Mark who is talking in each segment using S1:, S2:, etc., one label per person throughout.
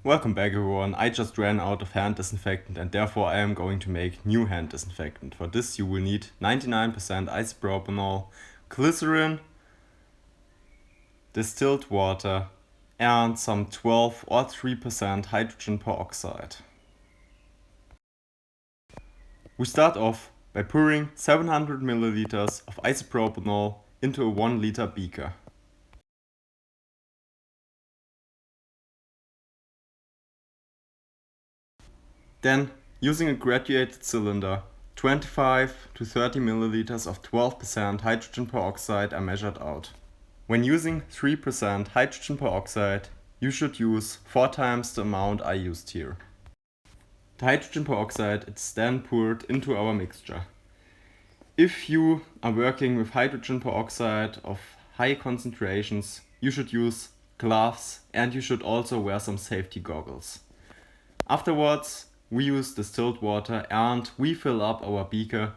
S1: Welcome back everyone. I just ran out of hand disinfectant and therefore I am going to make new hand disinfectant. For this you will need 99% isopropanol, glycerin, distilled water and some 12 or 3% hydrogen peroxide. We start off by pouring 700 milliliters of isopropanol into a 1 liter beaker. Then, using a graduated cylinder, 25 to 30 milliliters of 12% hydrogen peroxide are measured out. When using 3% hydrogen peroxide, you should use 4 times the amount I used here. The hydrogen peroxide is then poured into our mixture. If you are working with hydrogen peroxide of high concentrations, you should use gloves and you should also wear some safety goggles. Afterwards, we use distilled water and we fill up our beaker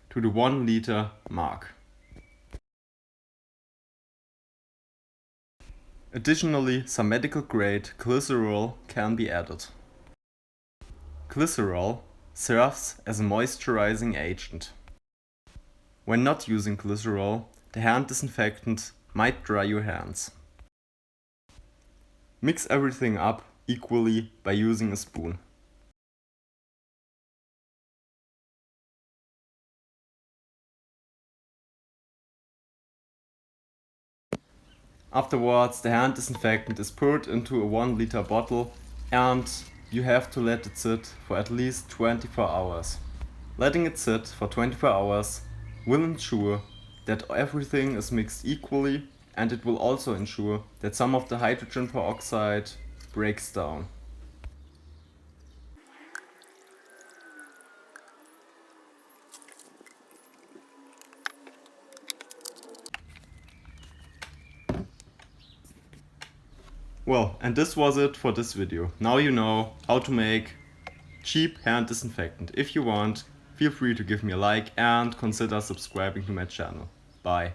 S1: to the 1 liter mark. Additionally, some medical grade glycerol can be added. Glycerol serves as a moisturizing agent. When not using glycerol, the hand disinfectant might dry your hands. Mix everything up equally by using a spoon. Afterwards, the hand disinfectant is poured into a 1 liter bottle and you have to let it sit for at least 24 hours. Letting it sit for 24 hours will ensure that everything is mixed equally, and it will also ensure that some of the hydrogen peroxide breaks down. Well, and this was it for this video. Now you know how to make cheap hand disinfectant. If you want, feel free to give me a like and consider subscribing to my channel. Bye.